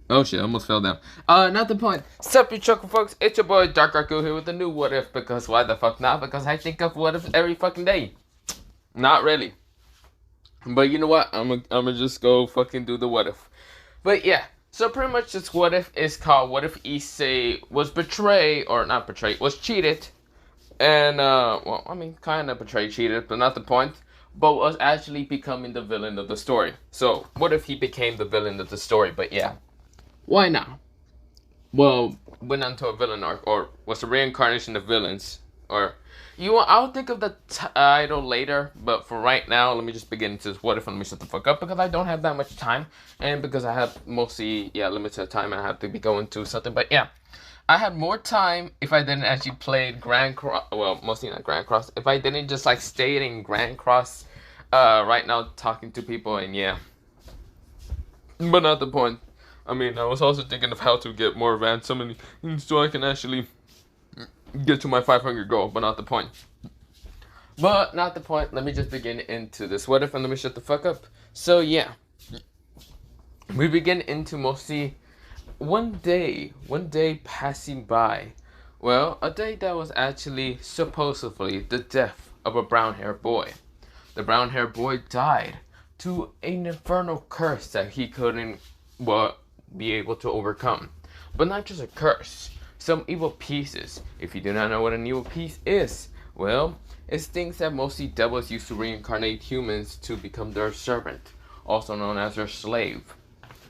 Oh shit, I almost fell down. Not the point. Sup, you chuckle folks? It's your boy Dark Raku here with a new what if, because why the fuck not? Because I think of what if every fucking day. Not really. But you know what? I'm gonna just go fucking do the what if. But yeah, so pretty much this what if is called what if Issei was betrayed, or not betrayed, was cheated. And, well, I mean, kind of betrayed, cheated, but not the point. But was actually becoming the villain of the story. So, what if he became the villain of the story? But yeah, why not? Well, went on to a villain arc, or was a reincarnation of villains, or I'll think of the title later. But for right now, let me just begin into this what if and let me shut the fuck up because I don't have that much time, and because I have mostly limited time and I have to be going to something. But yeah, I had more time if I didn't actually play Grand Cross. Well, mostly not Grand Cross. If I didn't just like stay in Grand Cross, right now talking to people and yeah, but not the point. I mean, I was also thinking of how to get more advanced summoning so I can actually get to my 500 goal, but not the point. But not the point. Let me just begin into this what if and let me shut the fuck up. So yeah, we begin into mostly one day passing by. Well, a day that was actually supposedly the death of a brown-haired boy. The brown-haired boy died to an infernal curse that he couldn't, well, be able to overcome. But not just a curse, some evil pieces. If you do not know what an evil piece is, well, it's things that mostly devils use to reincarnate humans to become their servant, also known as their slave.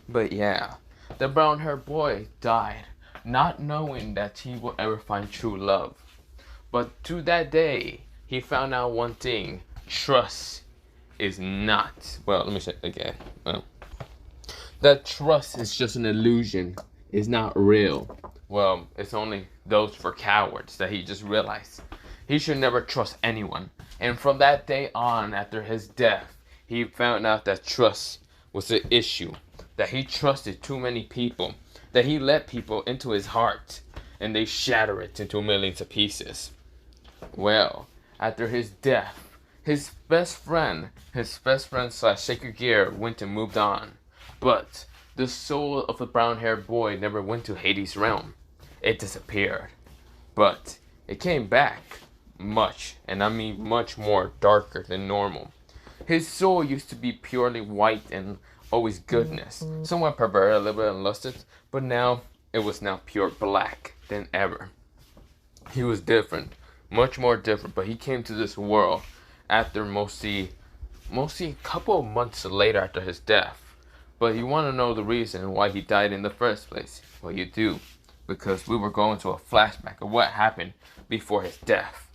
But yeah, the brown-haired boy died, not knowing that he will ever find true love. But to that day, he found out one thing: trust is not. Well, let me say it again. That trust is just an illusion. It's not real. Well, it's only those for cowards that he just realized. He should never trust anyone. And from that day on, after his death, he found out that trust was the issue. That he trusted too many people. That he let people into his heart. And they shatter it into millions of pieces. Well, after his death, his best friend slash sacred gear went and moved on. But the soul of the brown-haired boy never went to Hades' realm. It disappeared. But it came back much, and I mean much more darker than normal. His soul used to be purely white and always goodness, somewhat perverted, a little bit unlusted, but now it was now pure black than ever. He was different, much more different, but he came to this world after mostly a couple of months later after his death. But you want to know the reason why he died in the first place? Well, you do, because we were going to a flashback of what happened before his death,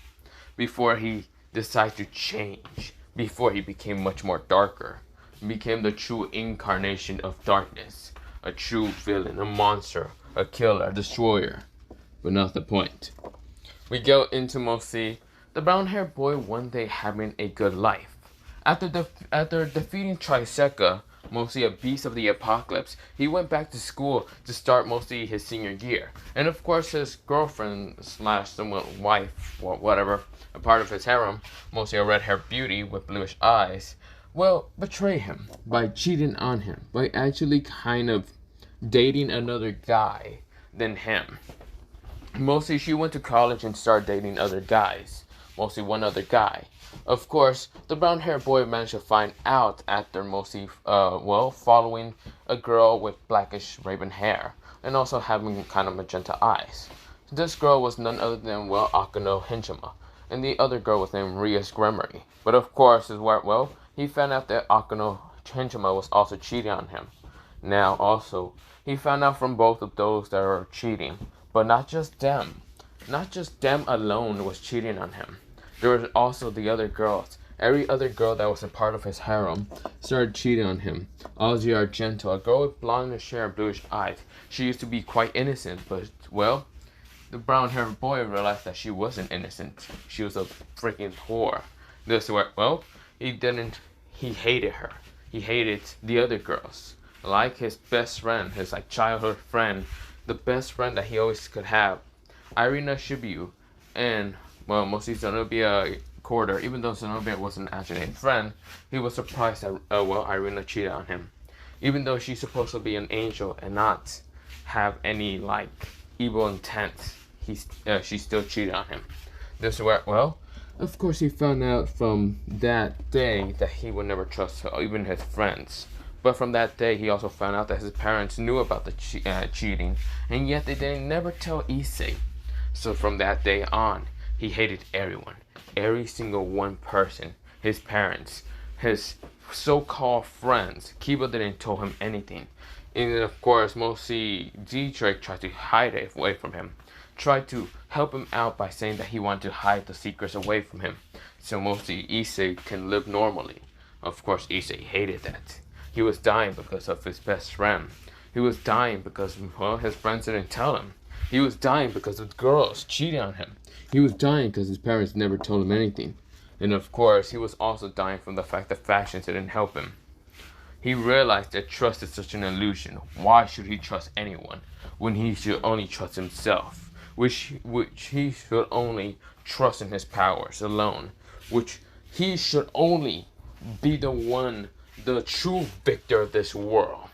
before he decided to change, before he became much more darker, became the true incarnation of darkness, a true villain, a monster, a killer, a destroyer. But not the point. We go into mostly the brown-haired boy one day having a good life. After defeating Triseca, mostly a beast of the apocalypse, he went back to school to start mostly his senior year. And of course his girlfriend slash somewhat wife, or whatever, a part of his harem, mostly a red-haired beauty with bluish eyes, well, betray him by cheating on him, by actually kind of dating another guy than him. Mostly she went to college and started dating other guys, mostly one other guy. Of course, the brown-haired boy managed to find out after mostly, following a girl with blackish raven hair, and also having kind of magenta eyes. This girl was none other than, Akano Hinchima, and the other girl was named Rias Gremory. But of course, he found out that Akano Hinchima was also cheating on him. Now, also, he found out from both of those that were cheating, but not just them. Not just them alone was cheating on him. There was also the other girls. Every other girl that was a part of his harem started cheating on him. Ozzy Argento, a girl with blondish hair and bluish eyes. She used to be quite innocent, but, the brown-haired boy realized that she wasn't innocent. She was a freaking whore. He hated her. He hated the other girls. Like his best friend, his childhood friend, the best friend that he always could have, Irina Shibuya, and mostly Zenobia Corder. Even though Zenobia wasn't actually a friend, he was surprised that Irina cheated on him. Even though she's supposed to be an angel and not have any like evil intent, she still cheated on him. This is where, well, of course he found out from that day that he would never trust even his friends. But from that day, he also found out that his parents knew about the cheating, and yet they didn't never tell Issei. So from that day on, he hated everyone, every single one person, his parents, his so-called friends. Kiba didn't tell him anything. And of course, mostly Dietrich tried to hide it away from him. Tried to help him out by saying that he wanted to hide the secrets away from him. So mostly Issei can live normally. Of course, Issei hated that. He was dying because of his best friend. He was dying because, well, his friends didn't tell him. He was dying because the girls cheated on him. He was dying because his parents never told him anything. And of course, he was also dying from the fact that fashions didn't help him. He realized that trust is such an illusion. Why should he trust anyone when he should only trust himself? Which he should only trust in his powers alone. Which he should only be the true victor of this world.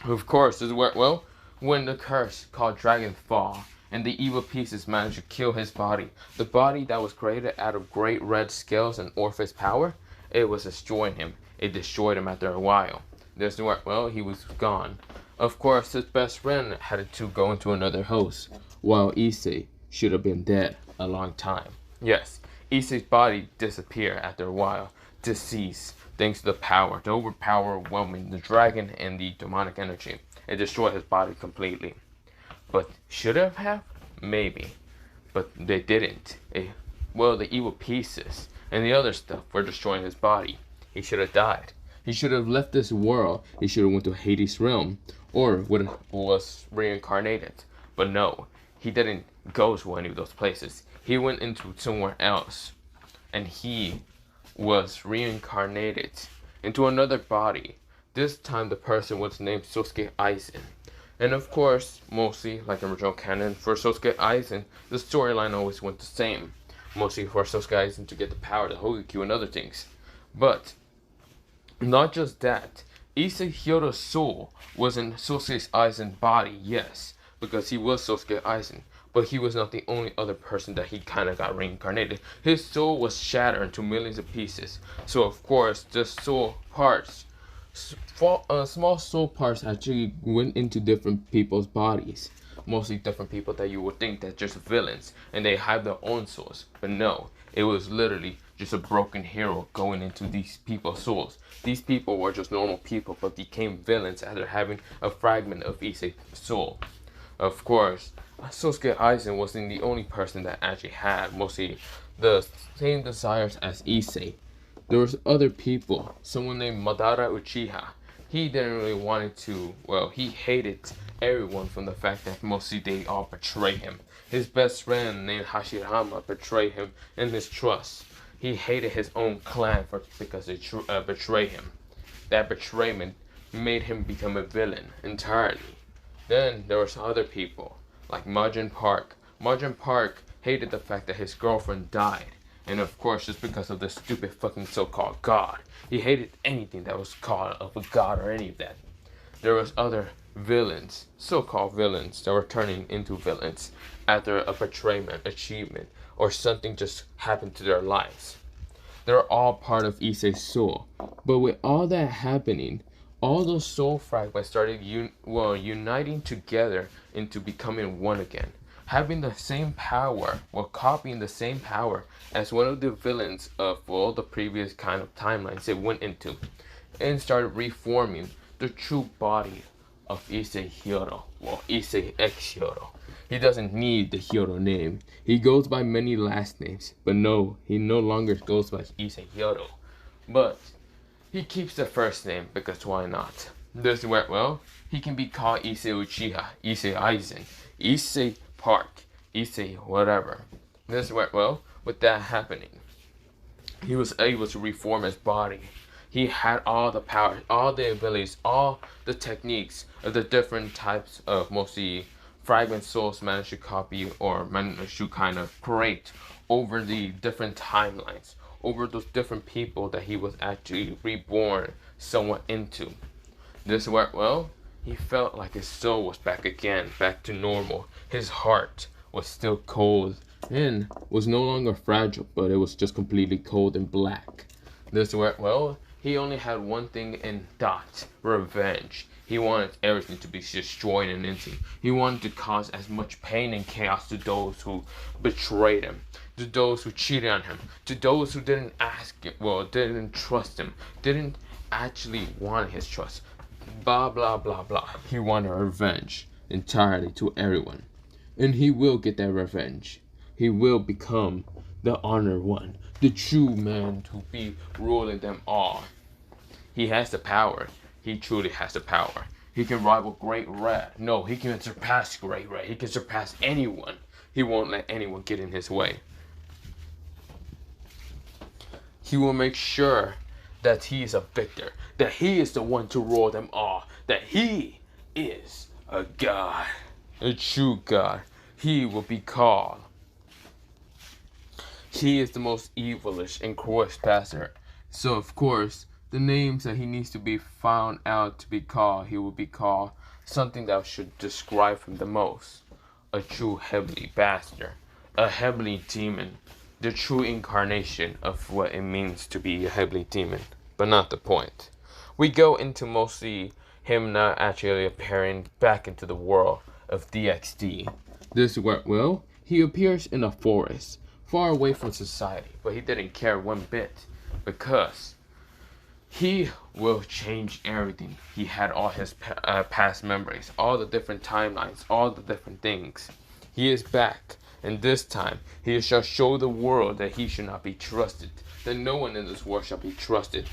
Of course, this is where, well, when the curse called Dragon Fall and the evil pieces managed to kill his body, the body that was created out of great red scales and Orpheus power, it was destroying him. It destroyed him after a while. This is where, well, he was gone. Of course, his best friend had to go into another house, while Issei should have been dead a long time. Yes, Issei's body disappeared after a while, deceased, thanks to the power, the overwhelming the dragon and the demonic energy. It destroyed his body completely. But should it have? Maybe. But they didn't. Well, the evil pieces and the other stuff were destroying his body. He should have died. He should have left this world. He should have went to Hades' realm, or was reincarnated. But no, he didn't go to any of those places. He went into somewhere else, and he was reincarnated into another body. This time the person was named Sosuke Aizen. And of course, mostly like original canon, for Sosuke Aizen, the storyline always went the same. Mostly for Sosuke Aizen to get the power, the Hogakyu, and other things. But not just that, Issei Hyodo's soul was in Sosuke Aizen's body, yes, because he was Sosuke Aizen. But he was not the only other person that he kind of got reincarnated. His soul was shattered into millions of pieces. So of course, the soul parts, small soul parts actually went into different people's bodies. Mostly different people that you would think that just villains and they have their own souls. But no, it was literally just a broken hero going into these people's souls. These people were just normal people but became villains after having a fragment of Issei's soul. Of course, Sosuke Aizen wasn't the only person that actually had mostly the same desires as Issei. There was other people, someone named Madara Uchiha. He didn't really want to, well, he hated everyone from the fact that mostly they all betrayed him. His best friend named Hashirama betrayed him in his trust. He hated his own clan because they betrayed him. That betrayment made him become a villain entirely. Then there was other people, like Majin Park. Majin Park hated the fact that his girlfriend died. And of course, just because of this stupid fucking so-called god. He hated anything that was called of a god or any of that. There was other villains, so-called villains, that were turning into villains after a betrayment, achievement, or something just happened to their lives. They're all part of Issei's soul. But with all that happening, all those soul fragments started uniting together into becoming one again. Having the same power, or copying the same power as one of the villains of all the previous kind of timelines it went into. And started reforming the true body of Issei Hyodo. Well, Issei X Hyodo. He doesn't need the Hyodo name. He goes by many last names. But no, he no longer goes by Issei Hyodo. But he keeps the first name because why not? This is where, well, he can be called Issei Uchiha, Issei Aizen, Issei Park, Issei whatever. This is where, well, with that happening, he was able to reform his body. He had all the power, all the abilities, all the techniques of the different types of mostly fragment souls managed to copy or managed to kind of create over the different timelines, over those different people that he was actually reborn somewhat into. This where, well, he felt like his soul was back again, back to normal. His heart was still cold and was no longer fragile, but it was just completely cold and black. This where, well, he only had one thing in thought: revenge. He wanted everything to be destroyed and empty. He wanted to cause as much pain and chaos to those who betrayed him, to those who cheated on him, to those who didn't didn't trust him, didn't actually want his trust. Blah, blah, blah, blah. He wanted revenge entirely to everyone. And he will get that revenge. He will become the honored one, the true man to be ruling them all. He has the power. He truly has the power. He can rival Great Red. No, he can surpass Great Red. He can surpass anyone. He won't let anyone get in his way. He will make sure that he is a victor, that he is the one to rule them all, that he is a god, a true god. He will be called. He is the most evilish and cruelest bastard. So of course, the names that he needs to be found out to be called, he will be called something that should describe him the most: a true heavenly bastard, a heavenly demon, the true incarnation of what it means to be a heavenly demon. But not the point. We go into mostly him not actually appearing back into the world of DXD. This is where, well, he appears in a forest, far away from society, but he didn't care one bit, because he will change everything. He had all his past memories, all the different timelines, all the different things. He is back, and this time he shall show the world that he should not be trusted, that no one in this world shall be trusted,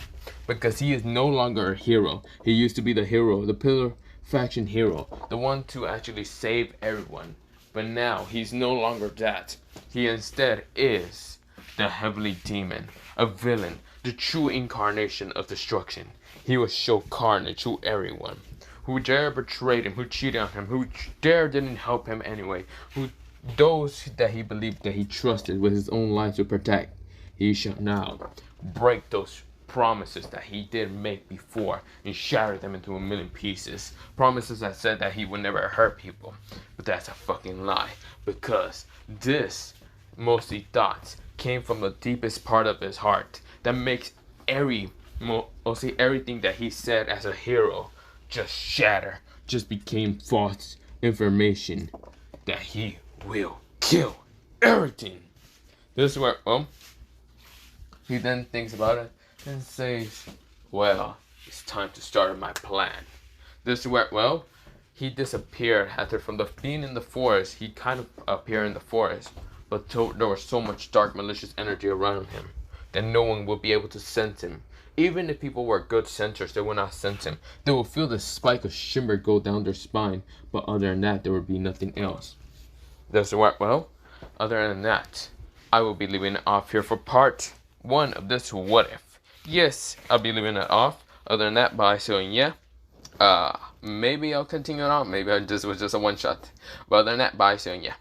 because he is no longer a hero. He used to be the hero, the pillar faction hero, the one to actually save everyone. But now he's no longer that. He instead is the heavenly demon, a villain, the true incarnation of destruction. He will show carnage to everyone who dare betrayed him, who cheated on him, who dare didn't help him anyway, who those that he believed that he trusted with his own life to protect. He shall now break those promises that he did make before and shatter them into a million pieces. Promises that said that he would never hurt people. But that's a fucking lie, because this mostly thoughts came from the deepest part of his heart that makes everything that he said as a hero just shatter, just became false information, that he will kill everything. This is where, he then thinks about it and says, well, it's time to start my plan. This is where, well, he disappeared after from being in the forest. He kind of appeared in the forest, but there was so much dark, malicious energy around him that no one would be able to sense him. Even if people were good sensors, they would not sense him. They would feel the spike of shimmer go down their spine, but other than that, there would be nothing else. This is what, well, other than that, I will be leaving it off here for part 1 of this what if. Yes, I'll be leaving it off. Other than that, bye. So yeah, maybe I'll continue it on. Maybe this was just a one shot. But other than that, bye. So yeah.